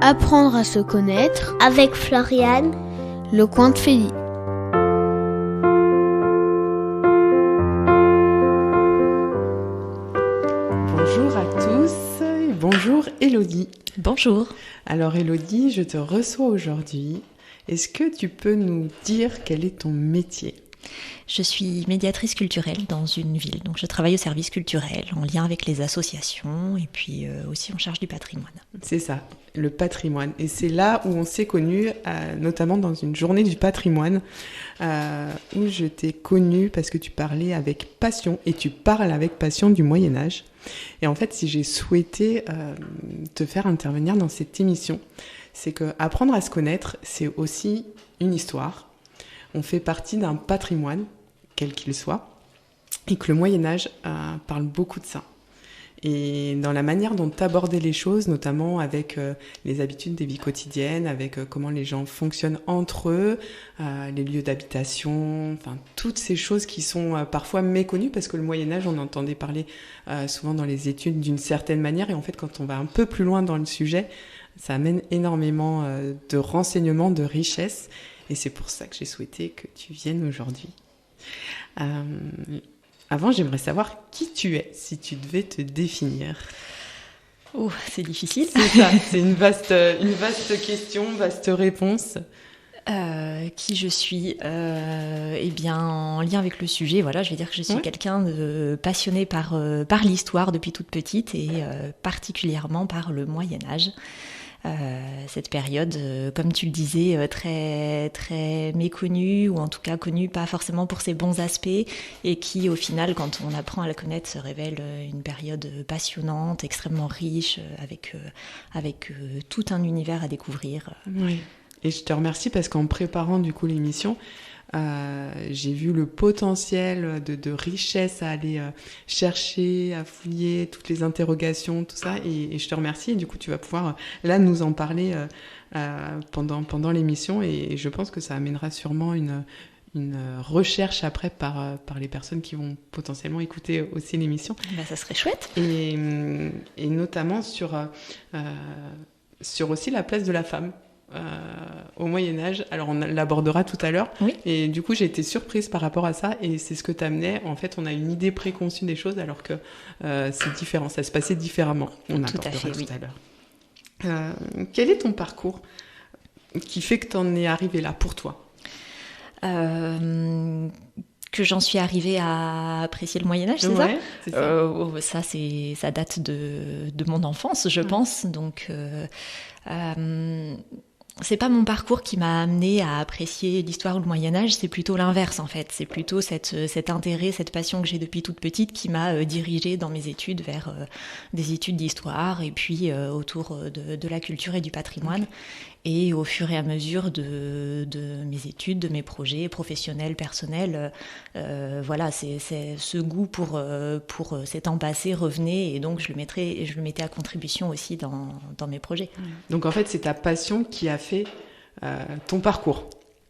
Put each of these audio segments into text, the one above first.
Apprendre à se connaître avec Floriane, le coin de Félie. Bonjour à tous et bonjour Élodie. Bonjour. Alors Élodie, je te reçois aujourd'hui. Est-ce que tu peux nous dire quel est ton métier ? Je suis médiatrice culturelle dans une ville, donc je travaille au service culturel en lien avec les associations et puis aussi en charge du patrimoine. C'est ça, le patrimoine. Et c'est là où on s'est connus, notamment dans une journée du patrimoine, où je t'ai connue parce que tu parlais avec passion et tu parles avec passion du Moyen-Âge. Et en fait, si j'ai souhaité te faire intervenir dans cette émission, c'est que apprendre à se connaître, c'est aussi une histoire. On fait partie d'un patrimoine, quel qu'il soit, et que le Moyen-Âge parle beaucoup de ça. Et dans la manière dont tu abordais les choses, notamment avec les habitudes des vies quotidiennes, avec comment les gens fonctionnent entre eux, les lieux d'habitation, enfin toutes ces choses qui sont parfois méconnues, parce que le Moyen-Âge, on entendait parler souvent dans les études d'une certaine manière, et en fait quand on va un peu plus loin dans le sujet, ça amène énormément de renseignements, de richesses. Et c'est pour ça que j'ai souhaité que tu viennes aujourd'hui. Avant, j'aimerais savoir qui tu es, si tu devais te définir. Oh, c'est difficile. C'est ça, c'est une vaste question, vaste réponse. Qui je suis Eh bien, en lien avec le sujet, voilà, je vais dire que je suis quelqu'un de passionné par l'histoire depuis toute petite et particulièrement par le Moyen-Âge. Cette période, comme tu le disais, très, très méconnue, ou en tout cas connue pas forcément pour ses bons aspects, et qui au final, quand on apprend à la connaître, se révèle une période passionnante, extrêmement riche, avec tout un univers à découvrir. Oui. Et je te remercie parce qu'en préparant du coup l'émission, j'ai vu le potentiel de richesse à aller chercher, à fouiller, toutes les interrogations, tout ça, et je te remercie. Et du coup, tu vas pouvoir là nous en parler pendant l'émission, et je pense que ça amènera sûrement une recherche après par les personnes qui vont potentiellement écouter aussi l'émission. Ça serait chouette. Et notamment sur aussi la place de la femme. Au Moyen-Âge, alors on l'abordera tout à l'heure, oui. Et du coup j'ai été surprise par rapport à ça, et c'est ce que t'amenais. En fait, on a une idée préconçue des choses, alors que c'est différent, ça se passait différemment. On abordera tout à l'heure. Quel est ton parcours qui fait que t'en es arrivé là pour toi ? Que j'en suis arrivée à apprécier le Moyen-Âge, c'est ça ? C'est ça. Ça date de mon enfance, je pense. Donc, c'est pas mon parcours qui m'a amenée à apprécier l'histoire ou le Moyen-Âge, c'est plutôt l'inverse en fait. C'est plutôt cet intérêt, cette passion que j'ai depuis toute petite qui m'a dirigée dans mes études vers des études d'histoire et puis autour de la culture et du patrimoine. Okay. Et au fur et à mesure de mes études, de mes projets professionnels, personnels, voilà, c'est ce goût pour ces temps passés revenait, et donc je le mettais à contribution aussi dans mes projets. Donc en fait, c'est ta passion qui a fait ton parcours.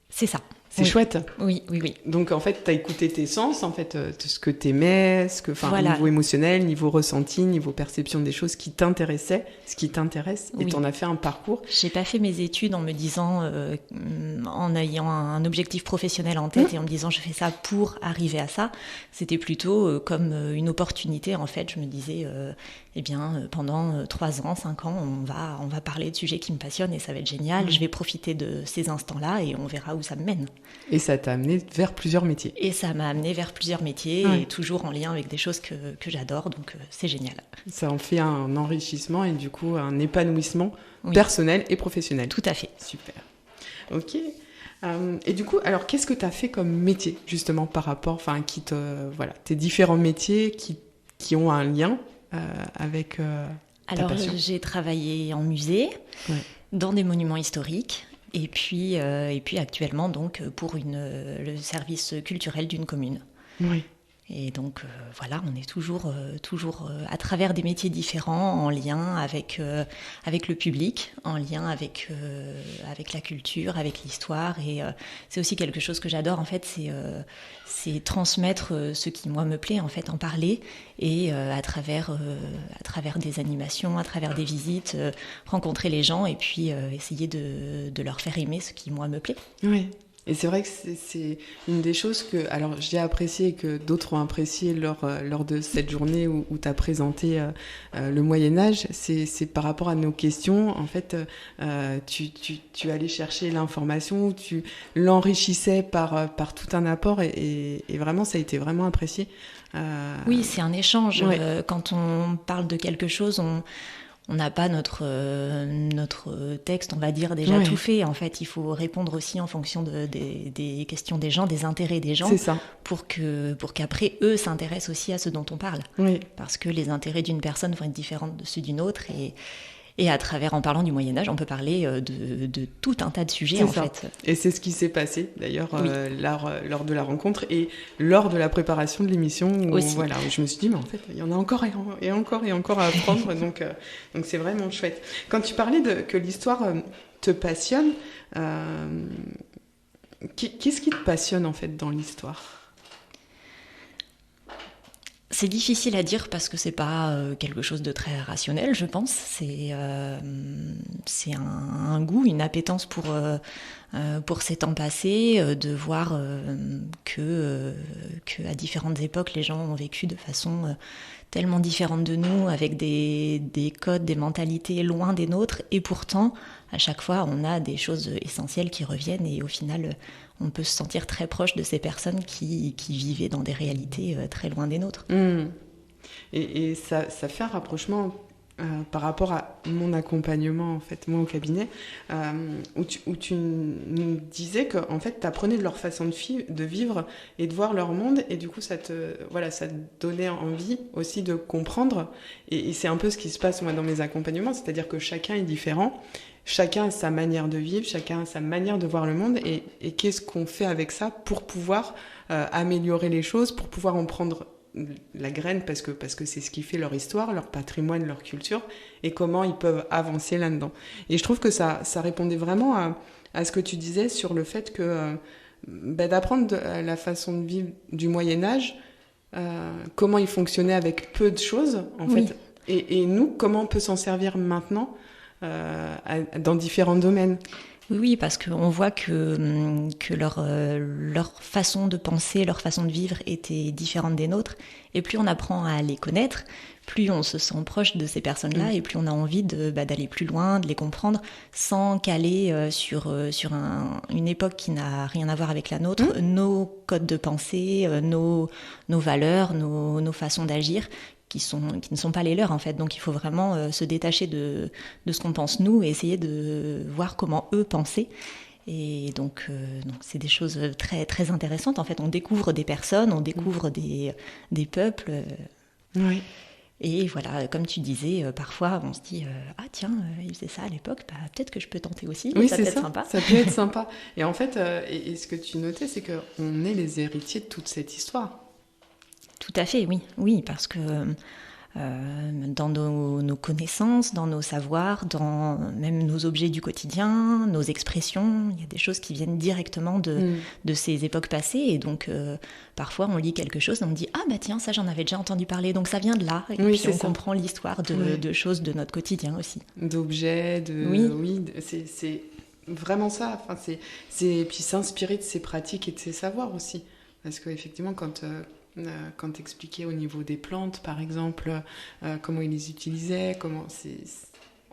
C'est ça. C'est chouette. Oui. Donc en fait, tu as écouté tes sens, en fait, ce que tu aimais, voilà. Niveau émotionnel, niveau ressenti, niveau perception des choses qui t'intéressaient, ce qui t'intéresse, et tu en as fait un parcours. J'ai pas fait mes études en me disant, en ayant un objectif professionnel en tête et en me disant je fais ça pour arriver à ça. C'était plutôt comme une opportunité, en fait. Je me disais, pendant 3 ans, 5 ans, on va parler de sujets qui me passionnent et ça va être génial. Je vais profiter de ces instants-là et on verra où ça me mène. Et ça t'a amené vers plusieurs métiers. Et ça m'a amené vers plusieurs métiers, et toujours en lien avec des choses que j'adore, donc c'est génial. Ça en fait un enrichissement et du coup un épanouissement personnel et professionnel. Tout à fait. Super. Ok. Et du coup, alors qu'est-ce que tu as fait comme métier justement par rapport, tes différents métiers qui ont un lien avec ta passion ? J'ai travaillé en musée, dans des monuments historiques. Et puis actuellement, donc, pour le service culturel d'une commune. Oui. Et donc voilà, on est toujours à travers des métiers différents, en lien avec le public, en lien avec la culture, avec l'histoire. Et c'est aussi quelque chose que j'adore en fait, c'est transmettre ce qui moi me plaît en fait, en parler et à travers des animations, à travers des visites, rencontrer les gens et puis essayer de leur faire aimer ce qui moi me plaît. Oui. Et c'est vrai que c'est une des choses que alors j'ai apprécié et que d'autres ont apprécié lors de cette journée où tu as présenté le Moyen-Âge, c'est par rapport à nos questions. En fait, tu allais chercher l'information, tu l'enrichissais par tout un apport et vraiment, ça a été vraiment apprécié. Oui, c'est un échange. Ouais. Quand on parle de quelque chose, on n'a pas notre texte, on va dire, déjà tout fait. En fait, il faut répondre aussi en fonction des questions des gens, des intérêts des gens, c'est ça. pour qu'après, eux s'intéressent aussi à ce dont on parle. Oui. Parce que les intérêts d'une personne vont être différents de ceux d'une autre. Et à travers, en parlant du Moyen-Âge, on peut parler de tout un tas de sujets, en fait. Et c'est ce qui s'est passé, d'ailleurs, lors de la rencontre et lors de la préparation de l'émission. Où je me suis dit, mais en fait, il y en a encore et encore à apprendre. donc c'est vraiment chouette. Quand tu parlais que l'histoire te passionne, qu'est-ce qui te passionne, en fait, dans l'histoire ? C'est difficile à dire parce que c'est pas quelque chose de très rationnel, je pense. C'est un goût, une appétence pour ces temps passés, de voir que à différentes époques, les gens ont vécu de façon tellement différente de nous, avec des codes, des mentalités loin des nôtres, et pourtant, à chaque fois, on a des choses essentielles qui reviennent, et au final, on peut se sentir très proche de ces personnes qui vivaient dans des réalités très loin des nôtres. Et ça fait un rapprochement par rapport à mon accompagnement, en fait, moi au cabinet, où tu nous disais que en fait, tu apprenais de leur façon de vivre et de voir leur monde, et du coup, ça te donnait envie aussi de comprendre. Et c'est un peu ce qui se passe, moi, dans mes accompagnements, c'est-à-dire que chacun est différent. Chacun a sa manière de vivre, chacun a sa manière de voir le monde, et qu'est-ce qu'on fait avec ça pour pouvoir améliorer les choses, pour pouvoir en prendre la graine, parce que c'est ce qui fait leur histoire, leur patrimoine, leur culture, et comment ils peuvent avancer là-dedans. Et je trouve que ça répondait vraiment à ce que tu disais sur le fait que d'apprendre la façon de vivre du Moyen-Âge, comment ils fonctionnaient avec peu de choses, en fait, et nous, comment on peut s'en servir maintenant dans différents domaines. Oui, parce qu'on voit que leur façon de penser, leur façon de vivre était différente des nôtres. Et plus on apprend à les connaître, plus on se sent proche de ces personnes-là, et plus on a envie d'aller plus loin, de les comprendre, sans caler sur une époque qui n'a rien à voir avec la nôtre, nos codes de pensée, nos valeurs, nos façons d'agir, qui ne sont pas les leurs, en fait. Donc il faut vraiment se détacher de ce qu'on pense nous et essayer de voir comment eux pensaient. Et donc c'est des choses très, très intéressantes. En fait, on découvre des personnes, on découvre des peuples. Oui. Et voilà, comme tu disais, parfois on se dit ah tiens, ils faisaient ça à l'époque, peut-être que je peux tenter aussi. Oui, ça peut être sympa. Ça peut être sympa. Et en fait, et ce que tu notais, c'est qu'on est les héritiers de toute cette histoire. Tout à fait, oui, parce que dans nos connaissances, dans nos savoirs, dans même nos objets du quotidien, nos expressions, il y a des choses qui viennent directement de ces époques passées, et donc parfois on lit quelque chose et on dit ah bah tiens, ça j'en avais déjà entendu parler, donc ça vient de là, et puis on comprend l'histoire de choses de notre quotidien aussi. D'objets, c'est vraiment ça. Enfin, et puis s'inspirer de ses pratiques et de ses savoirs aussi, parce qu'effectivement quand t'expliquais au niveau des plantes, par exemple, comment ils les utilisaient,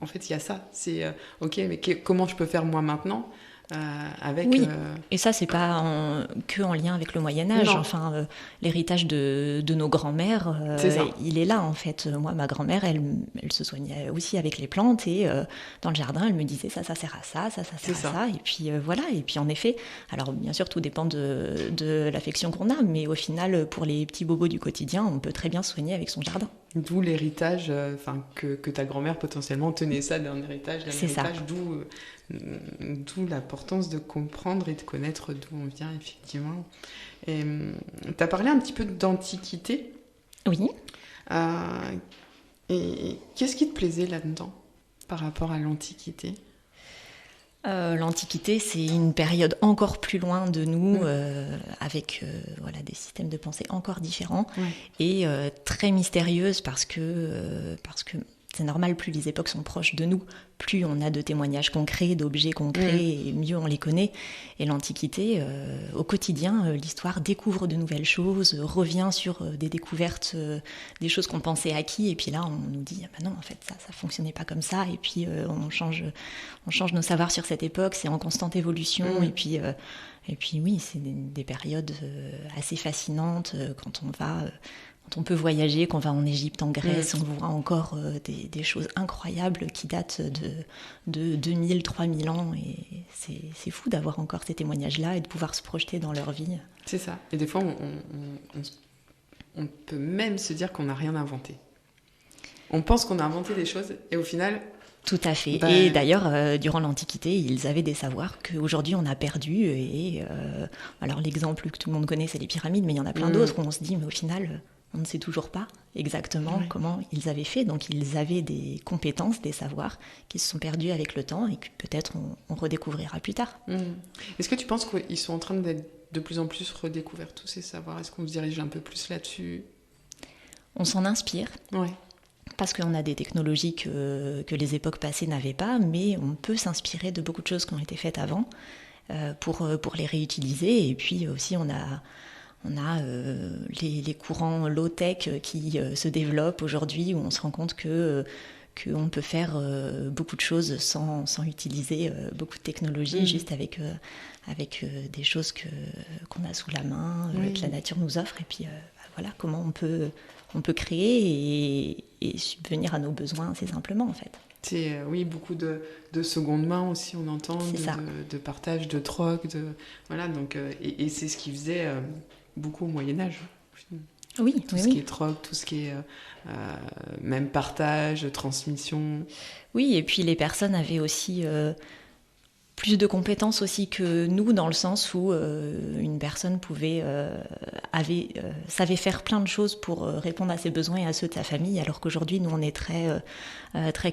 en fait, il y a ça. C'est ok, mais comment je peux faire moi maintenant avec. Oui. Et ça, c'est pas que en lien avec le Moyen-Âge. Non. Enfin, l'héritage de nos grands-mères, il est là, en fait. Moi, ma grand-mère, elle se soignait aussi avec les plantes, et dans le jardin, elle me disait ça sert à ça sert à ça. Et puis voilà. Et puis en effet, alors bien sûr, tout dépend de l'affection qu'on a, mais au final, pour les petits bobos du quotidien, on peut très bien se soigner avec son jardin. D'où l'héritage, que ta grand-mère potentiellement tenait ça d'un héritage, d'où l'importance de comprendre et de connaître d'où on vient, effectivement. Et tu as parlé un petit peu d'antiquité. Oui. Et qu'est-ce qui te plaisait là-dedans par rapport à l'Antiquité ? L'Antiquité, c'est une période encore plus loin de nous, avec des systèmes de pensée encore différents et très mystérieuses parce que c'est normal, plus les époques sont proches de nous, plus on a de témoignages concrets, d'objets concrets, et mieux on les connaît. Et l'Antiquité, au quotidien, l'histoire découvre de nouvelles choses, revient sur des découvertes, des choses qu'on pensait acquis, et puis là, on nous dit, non, en fait, ça fonctionnait pas comme ça, et puis on change nos savoirs sur cette époque, c'est en constante évolution, et puis oui, c'est des périodes assez fascinantes quand on peut voyager, qu'on va en Égypte, en Grèce, on voit encore des choses incroyables qui datent de 2000, 3000 ans. Et c'est fou d'avoir encore ces témoignages-là et de pouvoir se projeter dans leur vie. C'est ça. Et des fois, on peut même se dire qu'on n'a rien inventé. On pense qu'on a inventé des choses et au final... Tout à fait. Et d'ailleurs, durant l'Antiquité, ils avaient des savoirs qu'aujourd'hui on a perdus. Et alors l'exemple que tout le monde connaît, c'est les pyramides, mais il y en a plein d'autres où on se dit, mais au final... On ne sait toujours pas exactement comment ils avaient fait. Donc, ils avaient des compétences, des savoirs qui se sont perdus avec le temps et que peut-être on redécouvrira plus tard. Est-ce que tu penses qu'ils sont en train d'être de plus en plus redécouverts, tous ces savoirs ? Est-ce qu'on se dirige un peu plus là-dessus ? On s'en inspire. Parce qu'on a des technologies que les époques passées n'avaient pas, mais on peut s'inspirer de beaucoup de choses qui ont été faites avant pour les réutiliser. Et puis aussi, on a les courants low-tech qui se développent aujourd'hui, où on se rend compte qu'on peut faire beaucoup de choses sans utiliser beaucoup de technologies, juste avec des choses qu'on a sous la main, que la nature nous offre. Et puis comment on peut créer et subvenir à nos besoins assez simplement, en fait. C'est beaucoup de seconde main aussi, on entend, de partage, de troc, donc et c'est ce qui faisait beaucoup au Moyen-Âge. Oui, tout ce qui est troc, tout ce qui est même partage, transmission. Oui, et puis les personnes avaient aussi plus de compétences aussi que nous, dans le sens où une personne savait faire plein de choses pour répondre à ses besoins et à ceux de sa famille, alors qu'aujourd'hui, nous, on est très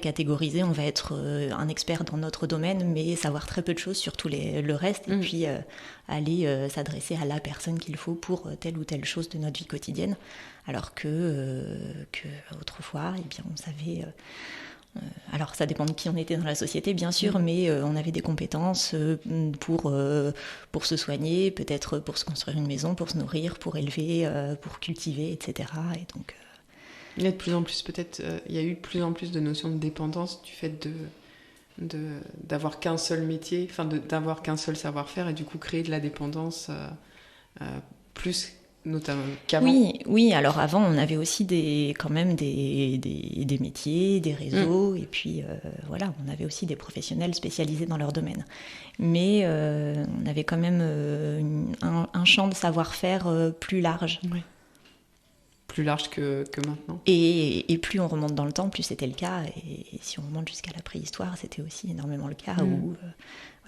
catégorisés. On va être un expert dans notre domaine, mais savoir très peu de choses sur tout le reste, et puis aller s'adresser à la personne qu'il faut pour telle ou telle chose de notre vie quotidienne, alors que autrefois, on savait... alors ça dépend de qui on était dans la société, bien sûr, mais on avait des compétences pour se soigner, peut-être pour se construire une maison, pour se nourrir, pour élever, pour cultiver, etc. Et donc, il y a de plus en plus, il y a eu de plus en plus de notions de dépendance du fait d'avoir qu'un seul métier, d'avoir qu'un seul savoir-faire, et du coup créer de la dépendance plus notamment qu'avant. Oui, alors avant on avait aussi quand même des métiers, des réseaux, et puis on avait aussi des professionnels spécialisés dans leur domaine. Mais on avait quand même un champ de savoir-faire plus large. Oui. Plus large que maintenant. Et plus on remonte dans le temps, plus c'était le cas. Et si on remonte jusqu'à la préhistoire, c'était aussi énormément le cas où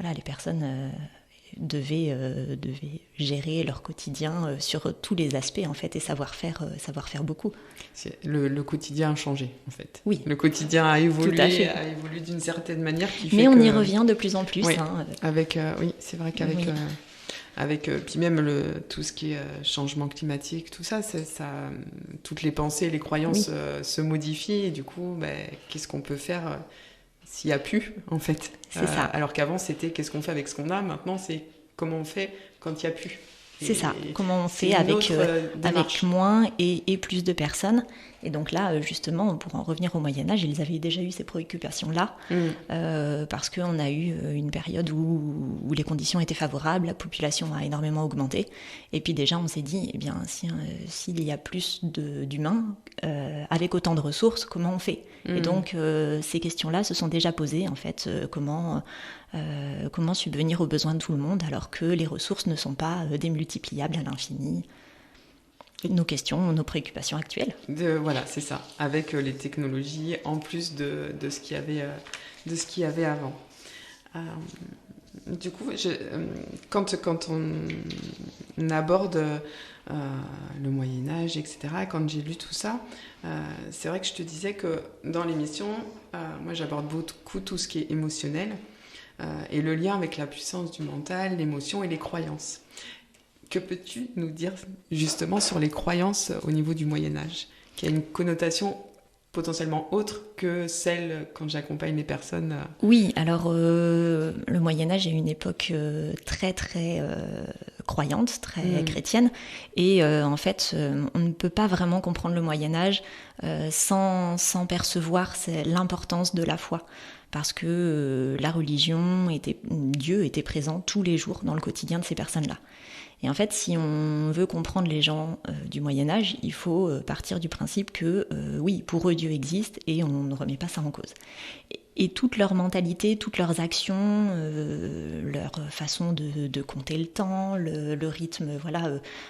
les personnes... devaient gérer leur quotidien sur tous les aspects, en fait, et savoir faire beaucoup. Le quotidien a changé, en fait. Oui. Le quotidien a évolué d'une certaine manière. Mais on y revient de plus en plus. Oui, c'est vrai qu'avec puis même tout ce qui est changement climatique, tout ça, toutes les pensées, les croyances se modifient, et du coup, qu'est-ce qu'on peut faire s'il n'y a plus, en fait. C'est ça. Alors qu'avant, c'était qu'est-ce qu'on fait avec ce qu'on a. Maintenant, c'est comment on fait quand il n'y a plus. C'est ça. Comment on fait avec moins et plus de personnes. Et donc là, justement, pour en revenir au Moyen-Âge, ils avaient déjà eu ces préoccupations-là, parce qu'on a eu une période où les conditions étaient favorables, la population a énormément augmenté. Et puis déjà, on s'est dit, s'il y a plus d'humains, avec autant de ressources, comment on fait ? Et donc, ces questions-là se sont déjà posées, en fait, comment subvenir aux besoins de tout le monde, alors que les ressources ne sont pas démultipliables à l'infini. nos questions, nos préoccupations actuelles. Voilà, c'est ça, avec les technologies en plus de ce qu'il y avait avant. Du coup, quand on aborde le Moyen-Âge, etc., quand j'ai lu tout ça, c'est vrai que je te disais que dans l'émission, moi j'aborde beaucoup tout ce qui est émotionnel et le lien avec la puissance du mental, l'émotion et les croyances. Que peux-tu nous dire justement sur les croyances au niveau du Moyen-Âge, qui a une connotation potentiellement autre que celle quand j'accompagne les personnes? Oui, alors le Moyen-Âge est une époque très croyante, très chrétienne, et en fait on ne peut pas vraiment comprendre le Moyen-Âge sans percevoir l'importance de la foi, parce que la religion, Dieu était présent tous les jours dans le quotidien de ces personnes-là. Et en fait, si on veut comprendre les gens du Moyen-Âge, il faut partir du principe que, oui, pour eux, Dieu existe et on ne remet pas ça en cause. Et toute leur mentalité, toutes leurs actions, leur façon de compter le temps, le rythme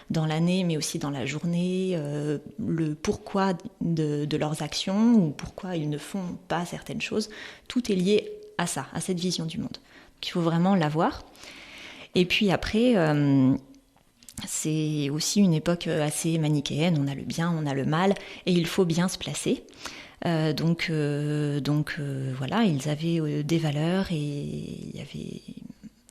dans l'année, mais aussi dans la journée, le pourquoi de leurs actions ou pourquoi ils ne font pas certaines choses, tout est lié à ça, à cette vision du monde. Donc, il faut vraiment l'avoir. Et puis après... c'est aussi une époque assez manichéenne, on a le bien, on a le mal, et il faut bien se placer. Donc voilà, ils avaient des valeurs et il y avait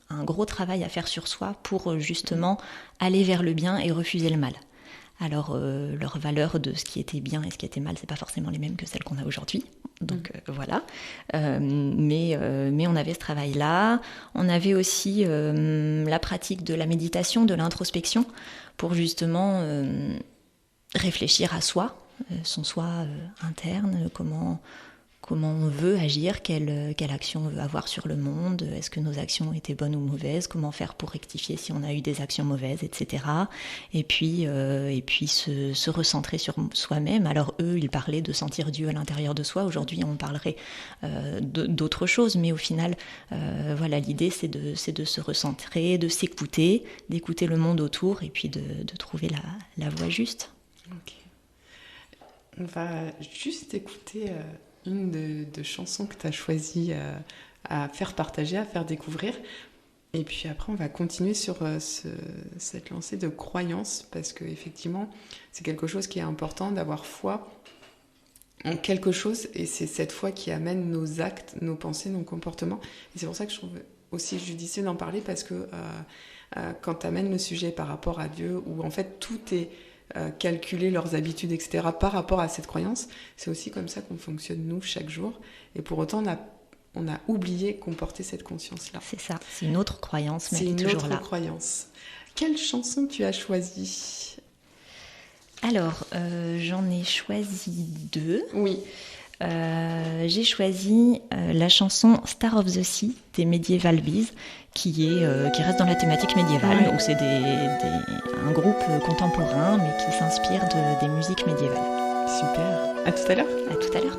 un gros travail à faire sur soi pour justement aller vers le bien et refuser le mal. Alors, leurs valeurs de ce qui était bien et ce qui était mal, c'est pas forcément les mêmes que celles qu'on a aujourd'hui. Donc voilà. Mais on avait ce travail-là. On avait aussi la pratique de la méditation, de l'introspection, pour justement réfléchir à soi, son soi interne, comment on veut agir, quelle action on veut avoir sur le monde, est-ce que nos actions étaient bonnes ou mauvaises, comment faire pour rectifier si on a eu des actions mauvaises, etc. Et puis se recentrer sur soi-même. Alors eux, ils parlaient de sentir Dieu à l'intérieur de soi. Aujourd'hui, on parlerait d'autres choses, mais au final, voilà, l'idée, c'est de se recentrer, de s'écouter, d'écouter le monde autour et puis de trouver la voie juste. Ok. On va juste écouter... une de chansons que tu as choisi à faire partager, à faire découvrir. Et puis après, on va continuer sur cette lancée de croyance, parce qu'effectivement, c'est quelque chose qui est important, d'avoir foi en quelque chose, et c'est cette foi qui amène nos actes, nos pensées, nos comportements. Et c'est pour ça que je trouve aussi judicieux d'en parler, parce que quand tu amènes le sujet par rapport à Dieu, où en fait tout est... calculer leurs habitudes, etc. par rapport à cette croyance, c'est aussi comme ça qu'on fonctionne nous chaque jour, et pour autant on a oublié qu'on portait cette conscience-là. C'est ça, c'est une autre croyance, mais c'est elle est toujours là. C'est une autre croyance. Quelle chanson tu as choisie? Alors, j'en ai choisi 2. Oui. J'ai choisi la chanson Star of the Sea des Medieval Bees, qui reste dans la thématique médiévale. Donc c'est un groupe contemporain, mais qui s'inspire des musiques médiévales. Super. À tout à l'heure. À tout à l'heure.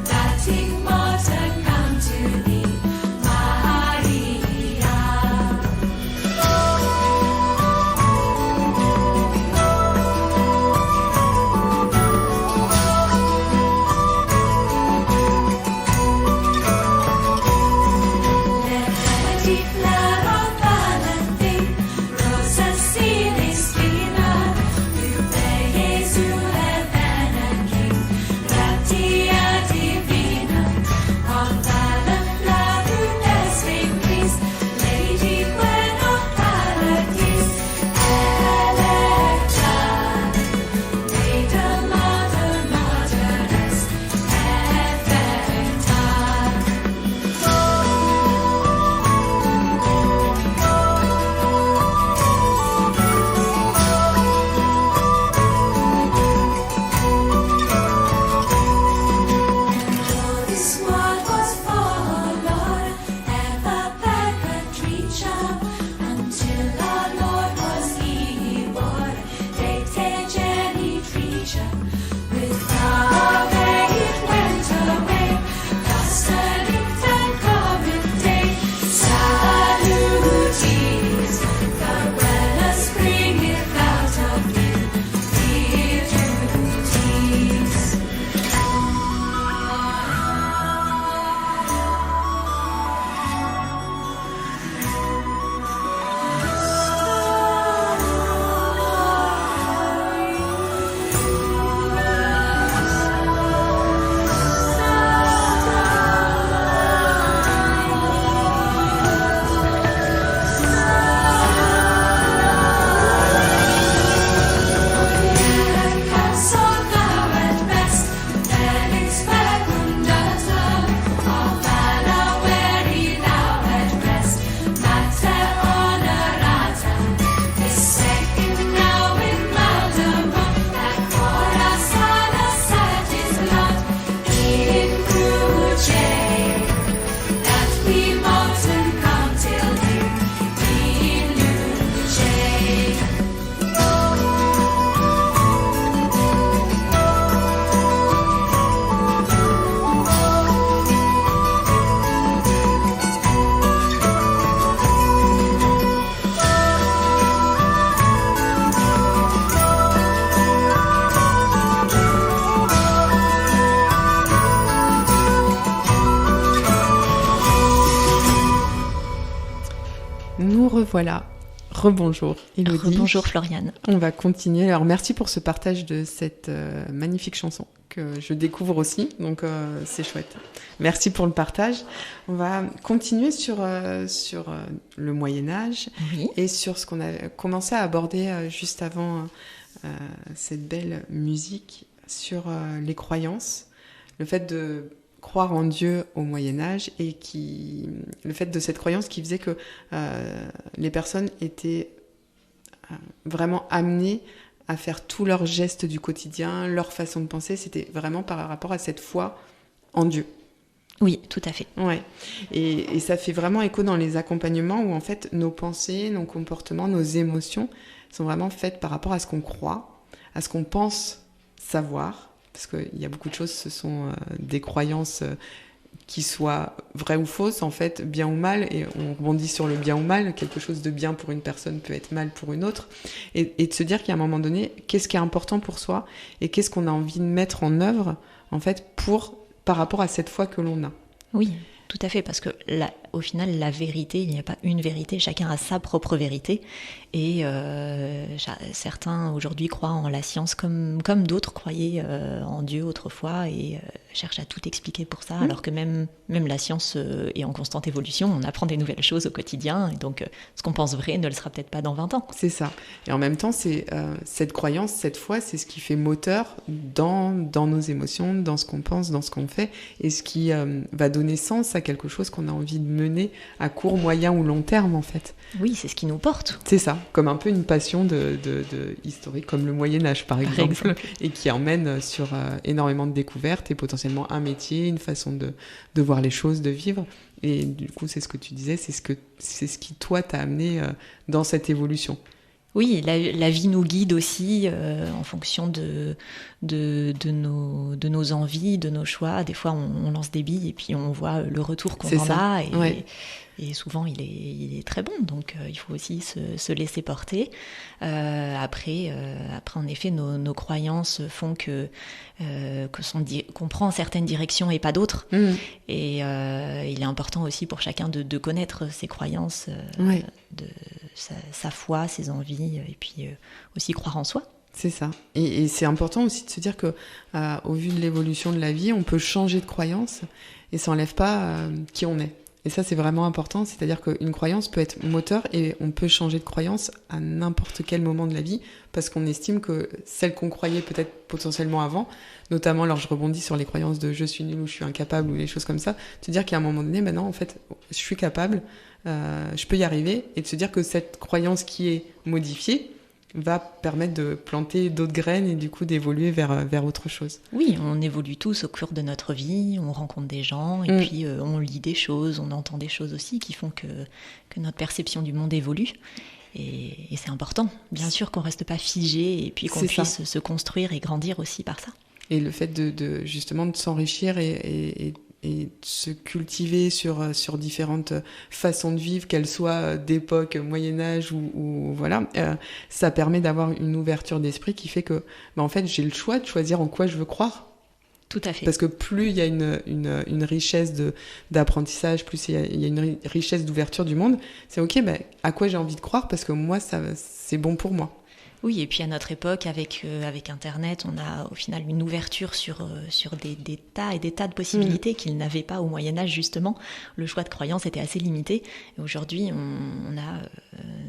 That in mortal come to thee, Maria. revoilà. Rebonjour Élodie. Bonjour Floriane. On va continuer. Alors merci pour ce partage de cette magnifique chanson que je découvre aussi, donc c'est chouette. Merci pour le partage. On va continuer sur le Moyen-Âge et sur ce qu'on a commencé à aborder juste avant cette belle musique sur les croyances, le fait de croire en Dieu au Moyen-Âge et le fait de cette croyance qui faisait que les personnes étaient vraiment amenées à faire tous leurs gestes du quotidien, leur façon de penser, c'était vraiment par rapport à cette foi en Dieu. Oui, tout à fait. Ouais. Et ça fait vraiment écho dans les accompagnements où en fait nos pensées, nos comportements, nos émotions sont vraiment faites par rapport à ce qu'on croit, à ce qu'on pense savoir, parce qu'il y a beaucoup de choses, ce sont des croyances qui soient vraies ou fausses, en fait, bien ou mal, et on rebondit sur le bien ou mal, quelque chose de bien pour une personne peut être mal pour une autre, et de se dire qu'à un moment donné, qu'est-ce qui est important pour soi, et qu'est-ce qu'on a envie de mettre en œuvre, en fait, par rapport à cette foi que l'on a. Oui, tout à fait, parce que au final, la vérité, il n'y a pas une vérité, chacun a sa propre vérité, et certains aujourd'hui croient en la science comme d'autres croyaient en Dieu autrefois, et cherchent à tout expliquer pour ça, alors que même la science est en constante évolution, on apprend des nouvelles choses au quotidien, et donc ce qu'on pense vrai ne le sera peut-être pas dans 20 ans. C'est ça, et en même temps, c'est cette croyance, cette foi, c'est ce qui fait moteur dans nos émotions, dans ce qu'on pense, dans ce qu'on fait, et ce qui va donner sens à quelque chose qu'on a envie de mener à court, moyen ou long terme, en fait. Oui, c'est ce qui nous porte. C'est ça, comme un peu une passion de historique, comme le Moyen-Âge, par exemple, et qui emmène sur énormément de découvertes et potentiellement un métier, une façon de voir les choses, de vivre. Et du coup, c'est ce que tu disais, c'est ce qui, toi, t'a amené dans cette évolution. Oui, la vie nous guide aussi en fonction de nos envies, de nos choix. Des fois, on lance des billes et puis on voit le retour qu'on en a. Et souvent, il est très bon. Donc, il faut aussi se laisser porter. Après, en effet, nos croyances font qu'on prend certaines directions et pas d'autres. Et il est important aussi pour chacun de connaître ses croyances, sa foi, ses envies, et puis aussi croire en soi. C'est ça. Et c'est important aussi de se dire que, au vu de l'évolution de la vie, on peut changer de croyance et ça n'enlève pas qui on est. Et ça, c'est vraiment important, c'est-à-dire qu'une croyance peut être moteur et on peut changer de croyance à n'importe quel moment de la vie parce qu'on estime que celle qu'on croyait peut-être potentiellement avant, notamment alors je rebondis sur les croyances de je suis nul ou je suis incapable ou les choses comme ça, de se dire qu'à un moment donné, maintenant, en fait, je suis capable, je peux y arriver et de se dire que cette croyance qui est modifiée va permettre de planter d'autres graines et du coup d'évoluer vers autre chose. Oui, on évolue tous au cours de notre vie, on rencontre des gens et puis on lit des choses, on entend des choses aussi qui font que notre perception du monde évolue. Et c'est important, bien sûr qu'on ne reste pas figé et puis qu'on puisse se construire et grandir aussi par ça. Et le fait justement de s'enrichir et de se cultiver sur différentes façons de vivre, qu'elles soient d'époque Moyen-Âge ou voilà, ça permet d'avoir une ouverture d'esprit qui fait que, en fait, j'ai le choix de choisir en quoi je veux croire. Tout à fait. Parce que plus il y a une richesse d'apprentissage, plus il y a une richesse d'ouverture du monde, c'est ok, à quoi j'ai envie de croire parce que moi, c'est bon pour moi. Oui, et puis à notre époque, avec Internet, on a au final une ouverture sur des tas et des tas de possibilités qu'il n'avait pas au Moyen-Âge, justement. Le choix de croyances était assez limité. Et aujourd'hui, on a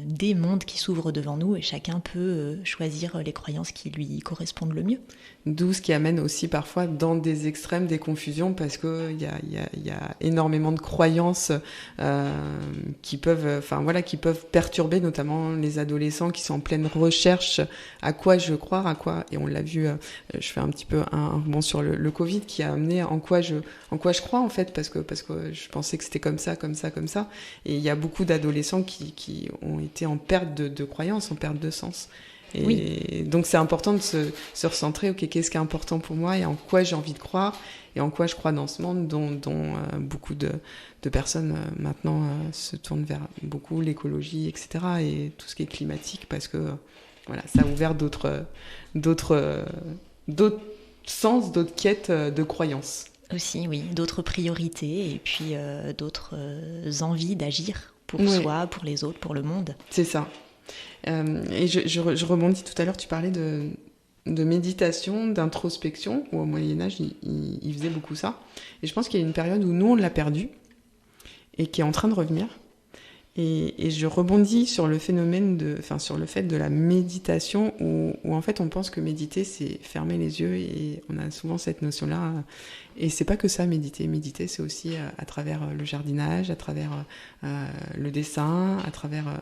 des mondes qui s'ouvrent devant nous et chacun peut choisir les croyances qui lui correspondent le mieux. D'où ce qui amène aussi parfois dans des extrêmes des confusions parce qu'il y a énormément de croyances qui peuvent perturber notamment les adolescents qui sont en pleine recherche à quoi je veux croire, à quoi, et on l'a vu, je fais un petit peu un rebond sur le Covid qui a amené en quoi je crois en fait, parce que je pensais que c'était comme ça, et il y a beaucoup d'adolescents qui ont été en perte de croyance, en perte de sens. Et donc c'est important de se recentrer, ok, qu'est-ce qui est important pour moi et en quoi j'ai envie de croire et en quoi je crois dans ce monde dont beaucoup de personnes maintenant se tournent vers beaucoup l'écologie, etc. et tout ce qui est climatique parce que voilà, ça a ouvert d'autres sens, d'autres quêtes de croyances. Aussi, oui, d'autres priorités et puis d'autres envies d'agir pour soi, pour les autres, pour le monde. C'est ça. Et je rebondis tout à l'heure, tu parlais de méditation, d'introspection, où au Moyen-Âge, il faisait beaucoup ça. Et je pense qu'il y a une période où nous, on l'a perdu et qui est en train de revenir. Et je rebondis sur le sur le fait de la méditation où en fait on pense que méditer c'est fermer les yeux et on a souvent cette notion-là. Et c'est pas que ça méditer. Méditer c'est aussi à travers le jardinage, à travers le dessin,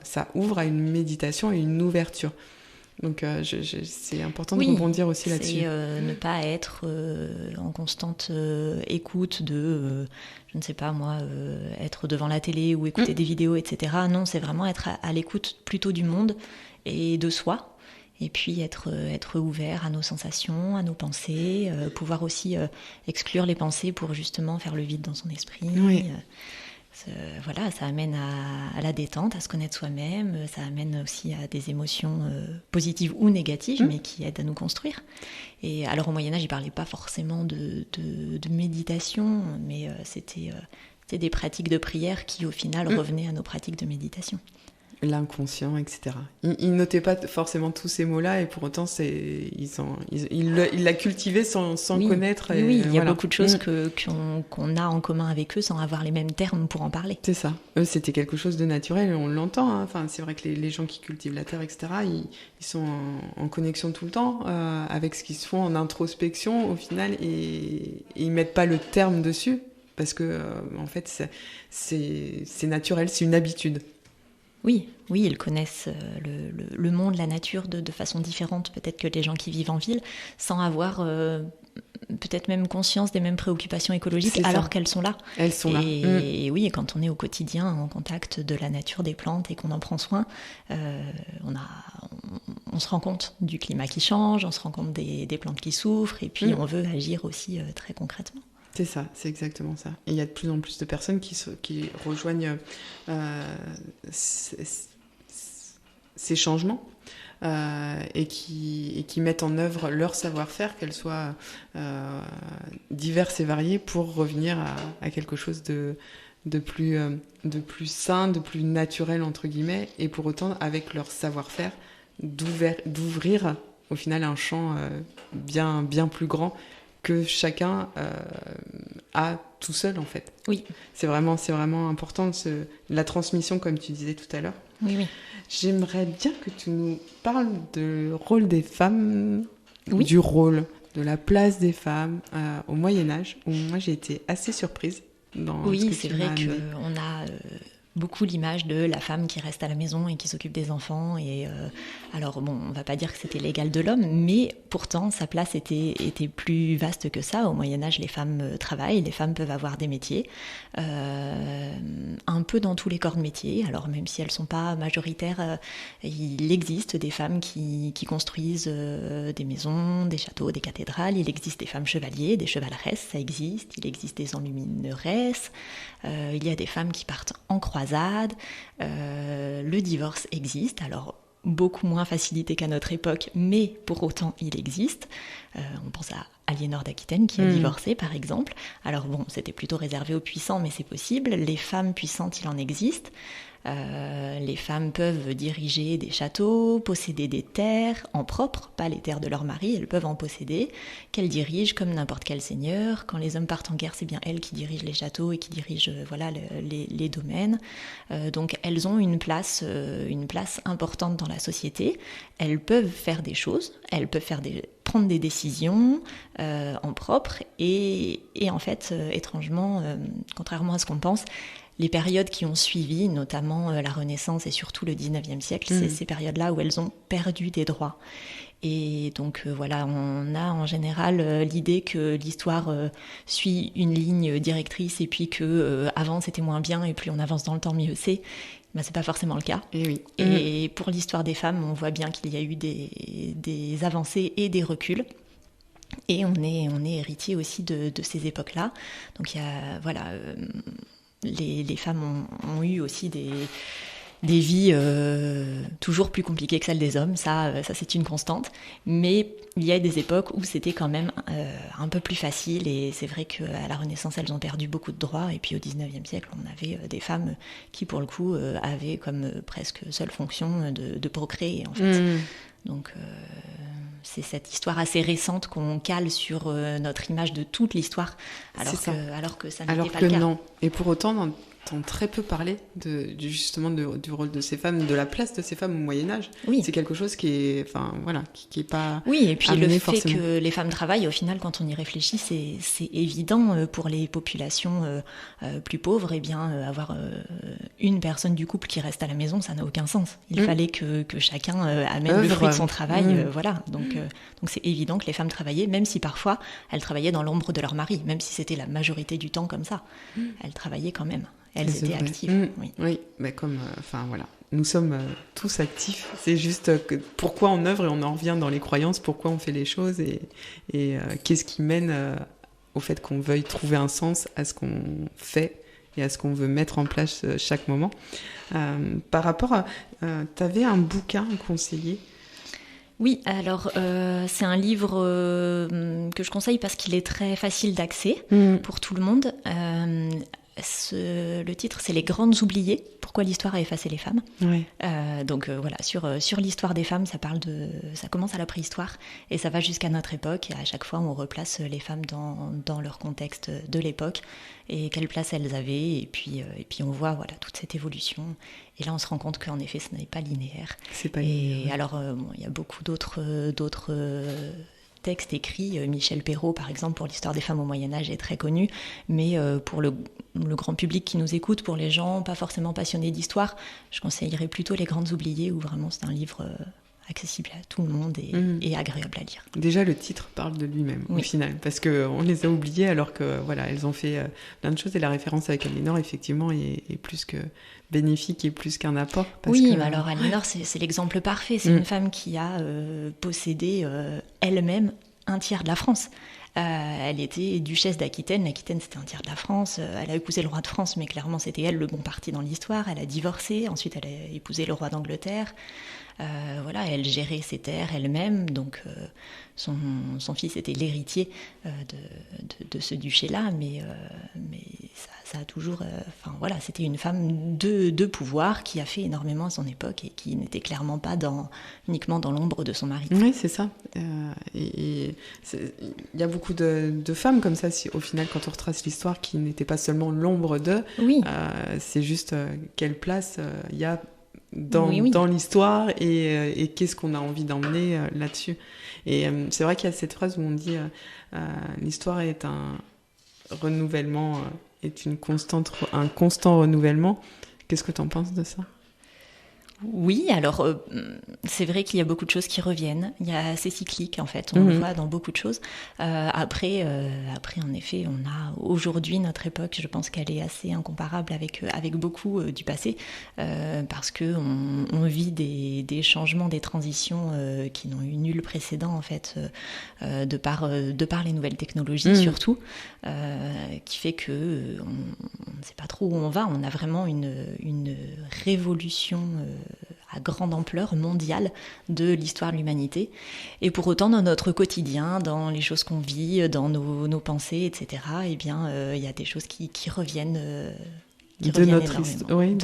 ça ouvre à une méditation et une ouverture. Donc c'est important de rebondir aussi là-dessus. C'est ne pas être en constante écoute de, je ne sais pas moi, être devant la télé ou écouter des vidéos, etc. Non, c'est vraiment être à l'écoute plutôt du monde et de soi. Et puis être ouvert à nos sensations, à nos pensées, pouvoir aussi exclure les pensées pour justement faire le vide dans son esprit. Oui. Voilà, ça amène à la détente, à se connaître soi-même, ça amène aussi à des émotions positives ou négatives, mais qui aident à nous construire. Et alors au Moyen-Âge, ils ne parlaient pas forcément de méditation, mais c'était des pratiques de prière qui au final revenaient à nos pratiques de méditation. L'inconscient, etc. Ils notaient pas forcément tous ces mots-là et pour autant ils l'a cultivé sans connaître. Oui, il y a beaucoup de choses qu'on a en commun avec eux sans avoir les mêmes termes pour en parler. C'est ça. Eux, c'était quelque chose de naturel, on l'entend. Hein. Enfin, c'est vrai que les gens qui cultivent la terre, etc., ils sont en connexion tout le temps avec ce qu'ils se font en introspection au final et ils mettent pas le terme dessus parce que en fait c'est naturel, c'est une habitude. Oui, ils connaissent le monde, la nature de façon différente peut-être que les gens qui vivent en ville, sans avoir peut-être même conscience des mêmes préoccupations écologiques alors qu'elles sont là. Elles sont là. Et oui, quand on est au quotidien en contact de la nature, des plantes et qu'on en prend soin, on se rend compte du climat qui change, on se rend compte des plantes qui souffrent et puis on veut agir aussi très concrètement. C'est ça, c'est exactement ça. Et il y a de plus en plus de personnes qui rejoignent ces changements et qui mettent en œuvre leur savoir-faire, qu'elles soient diverses et variées, pour revenir à quelque chose de plus sain, de plus naturel, entre guillemets, et pour autant, avec leur savoir-faire, d'ouvrir au final un champ bien, bien plus grand que chacun a tout seul en fait. Oui. C'est vraiment important la transmission comme tu disais tout à l'heure. Oui. J'aimerais bien que tu nous parles du rôle des femmes, du rôle, de la place des femmes au Moyen-Âge, où moi j'ai été assez surprise dans ce que c'est tu vrai m'as amené. qu'on a beaucoup l'image de la femme qui reste à la maison et qui s'occupe des enfants. Et alors bon, on va pas dire que c'était l'égal de l'homme, mais pourtant sa place était plus vaste que ça. Au Moyen-Âge, les femmes travaillent, les femmes peuvent avoir des métiers, un peu dans tous les corps de métier. Alors même si elles sont pas majoritaires, il existe des femmes qui construisent des maisons, des châteaux, des cathédrales. Il existe des femmes chevaliers, des chevaleresses, ça existe. Il existe des enlumineresses. Il y a des femmes qui partent en croisade. Le divorce existe, alors beaucoup moins facilité qu'à notre époque, mais pour autant il existe. On pense à Aliénor d'Aquitaine qui a divorcé par exemple. Alors bon, c'était plutôt réservé aux puissants, mais c'est possible. Les femmes puissantes, il en existe. Les femmes peuvent diriger des châteaux, posséder des terres en propre, pas les terres de leur mari, elles peuvent en posséder, qu'elles dirigent comme n'importe quel seigneur. Quand les hommes partent en guerre, c'est bien elles qui dirigent les châteaux et qui dirigent les domaines. Donc elles ont une place importante dans la société. Elles peuvent faire des choses, elles peuvent prendre des décisions en propre et en fait, étrangement, contrairement à ce qu'on pense, les périodes qui ont suivi, notamment la Renaissance et surtout le 19e siècle, c'est ces périodes-là où elles ont perdu des droits. Et donc voilà, on a en général l'idée que l'histoire suit une ligne directrice et puis que avant c'était moins bien et plus on avance dans le temps mieux c'est. Ben, c'est pas forcément le cas. Et oui. Et pour l'histoire des femmes, on voit bien qu'il y a eu des avancées et des reculs. Et on est héritier aussi de ces époques-là. Donc il y a les femmes ont eu aussi des vies toujours plus compliquées que celles des hommes, ça c'est une constante. Mais il y a des époques où c'était quand même un peu plus facile, et c'est vrai qu'à la Renaissance, elles ont perdu beaucoup de droits, et puis au 19e siècle, on avait des femmes qui, pour le coup, avaient comme presque seule fonction de procréer, en fait. Donc c'est cette histoire assez récente qu'on cale sur notre image de toute l'histoire, alors que ça n'était pas le cas. Non. Et pour autant, on entend très peu parler justement du rôle de ces femmes, de la place de ces femmes au Moyen-Âge. Oui. C'est quelque chose qui est, qui est pas. Oui, et puis le fait forcément. que les femmes travaillent, au final, quand on y réfléchit, c'est évident pour les populations plus pauvres. Eh bien, avoir une personne du couple qui reste à la maison, ça n'a aucun sens. Il fallait que chacun amène le fruit de son travail. Voilà. Donc c'est évident que les femmes travaillaient, même si parfois elles travaillaient dans l'ombre de leur mari, même si c'était la majorité du temps comme ça. Elles travaillaient quand même. Elles étaient actives. Oui, mais comme, voilà, nous sommes tous actifs. C'est juste que pourquoi on œuvre, et on en revient dans les croyances, pourquoi on fait les choses, et qu'est-ce qui mène au fait qu'on veuille trouver un sens à ce qu'on fait et à ce qu'on veut mettre en place chaque moment. Par rapport à... tu avais un bouquin à conseiller? Oui, alors c'est un livre que je conseille parce qu'il est très facile d'accès pour tout le monde. Le titre, c'est Les Grandes Oubliées, pourquoi l'histoire a effacé les femmes. Ouais. Donc voilà, sur l'histoire des femmes, ça commence à la préhistoire et ça va jusqu'à notre époque. Et à chaque fois, on replace les femmes dans leur contexte de l'époque et quelle place elles avaient. Et puis on voit voilà toute cette évolution. Et là, on se rend compte qu'en effet, ce n'est pas linéaire. C'est pas linéaire. Et alors, il y a beaucoup d'autres textes écrits. Michel Perrault, par exemple, pour l'histoire des femmes au Moyen-Âge, est très connu. Mais pour le grand public qui nous écoute, pour les gens pas forcément passionnés d'histoire, je conseillerais plutôt Les Grandes Oubliées, où vraiment c'est un livre accessible à tout le monde et agréable à lire. Déjà, le titre parle de lui-même, au final, parce qu'on les a oubliées alors que voilà, elles ont fait plein de choses, et la référence avec Aliénor, effectivement, est plus que bénéfique et plus qu'un apport. Mais alors Aliénor, c'est l'exemple parfait. C'est une femme qui a possédé elle-même un tiers de la France. Elle était duchesse d'Aquitaine. L'Aquitaine, c'était un tiers de la France. Elle a épousé le roi de France, mais clairement, c'était elle le bon parti dans l'histoire. Elle a divorcé. Ensuite, elle a épousé le roi d'Angleterre. Voilà, elle gérait ses terres elle-même. Donc, son fils était l'héritier de ce duché-là. Mais ça a toujours... voilà, c'était une femme de pouvoir qui a fait énormément à son époque et qui n'était clairement pas uniquement dans l'ombre de son mari. Oui, c'est ça. Il y a beaucoup de femmes comme ça, au final, quand on retrace l'histoire, qui n'étaient pas seulement l'ombre d'eux. Oui. C'est juste quelle place il y a dans l'histoire et qu'est-ce qu'on a envie d'emmener là-dessus. Et c'est vrai qu'il y a cette phrase où on dit l'histoire est un renouvellement... est un constant renouvellement. Qu'est-ce que tu en penses de ça ? Oui, alors c'est vrai qu'il y a beaucoup de choses qui reviennent. C'est cyclique en fait, on le voit dans beaucoup de choses. Après, en effet, on a aujourd'hui notre époque, je pense qu'elle est assez incomparable avec beaucoup du passé, parce que on vit des changements, des transitions qui n'ont eu nul précédent en fait, de par les nouvelles technologies surtout, qui fait que on ne sait pas trop où on va. On a vraiment une révolution à grande ampleur mondiale de l'histoire de l'humanité. Et pour autant, dans notre quotidien, dans les choses qu'on vit, dans nos pensées, etc., eh bien, il y a des choses qui reviennent. De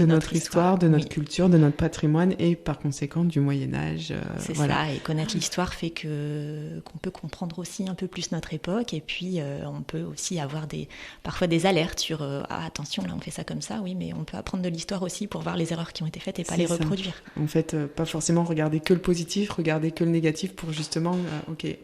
notre histoire, de notre culture, de notre patrimoine et par conséquent du Moyen-Âge. C'est ça, et connaître l'histoire fait qu'on peut comprendre aussi un peu plus notre époque, et puis on peut aussi avoir parfois des alertes sur attention, là on fait ça comme ça, oui, mais on peut apprendre de l'histoire aussi pour voir les erreurs qui ont été faites et pas les reproduire. En fait, pas forcément regarder que le positif, regarder que le négatif pour justement,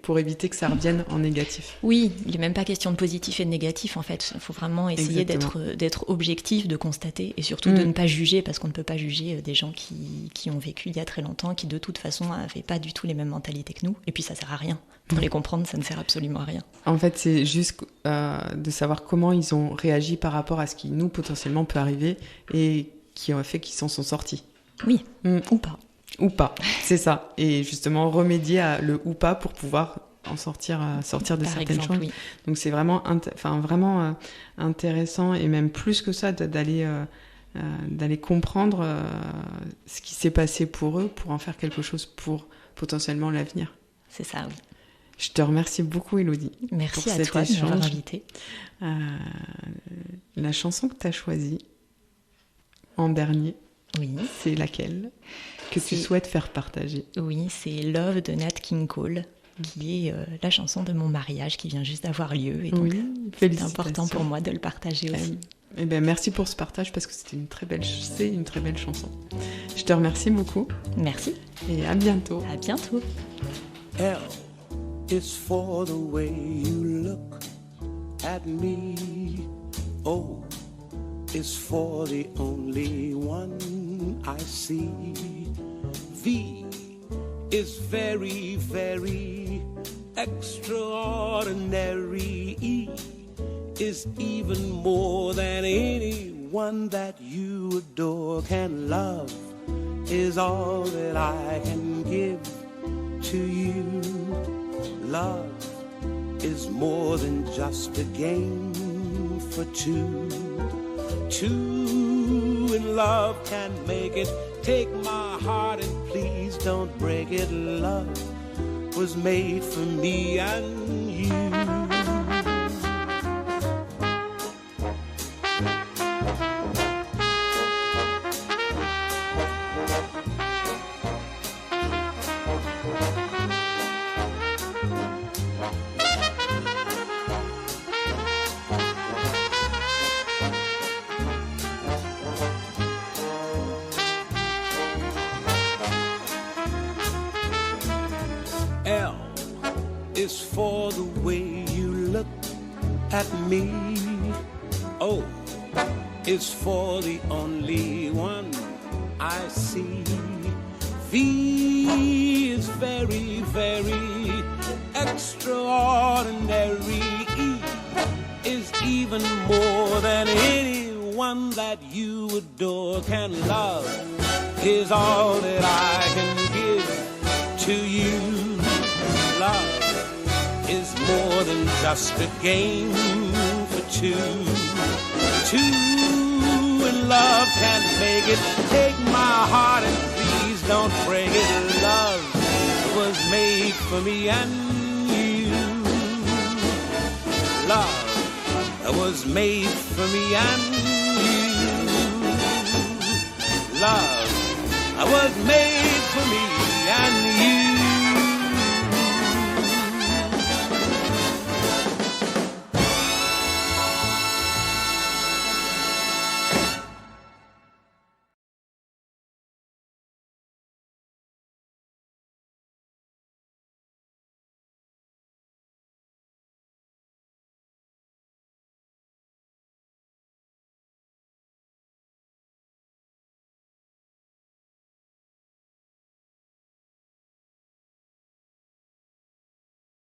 pour éviter que ça revienne en négatif. Oui, il n'est même pas question de positif et de négatif en fait, il faut vraiment essayer d'être objectif, de constater et surtout de ne pas juger, parce qu'on ne peut pas juger des gens qui ont vécu il y a très longtemps, qui de toute façon n'avaient pas du tout les mêmes mentalités que nous, et puis ça sert à rien. Pour les comprendre, ça ne sert absolument à rien. En fait, c'est juste de savoir comment ils ont réagi par rapport à ce qui nous potentiellement peut arriver et qui ont fait qu'ils s'en sont sortis. Oui, ou pas. Ou pas, c'est ça. Et justement remédier à le ou pas pour pouvoir en sortir de par certaines choses. Oui. Donc c'est vraiment, vraiment intéressant, et même plus que ça, d'aller d'aller comprendre ce qui s'est passé pour eux, pour en faire quelque chose pour potentiellement l'avenir. C'est ça, oui. Je te remercie beaucoup, Élodie. Merci à toi de m'avoir invitée. La chanson que tu as choisie en dernier, c'est laquelle que tu souhaites faire partager? Oui, c'est Love de Nat King Cole, qui est la chanson de mon mariage qui vient juste d'avoir lieu. Et donc, c'est important pour moi de le partager aussi. Eh ben, merci pour ce partage parce que c'est une très belle chanson. Je te remercie beaucoup. Merci. Et à bientôt. À bientôt. L is for the way you look at me. O is for the only one I see. V is very, very extraordinary. E is even more than anyone that you adore can love, is all that I can give to you. Love is more than just a game for two. Two in love can make it. Take my heart and please don't break it. Love was made for me and you. L is for the way you look at me. O is for the only one I see. V is very, very extraordinary. E is even more than anyone that you adore can love, is all that I can give to you. Love is more than just a game for two. Two in love can't make it. Take my heart and please don't break it. Love was made for me and you. Love was made for me and you. Love was made for me and you.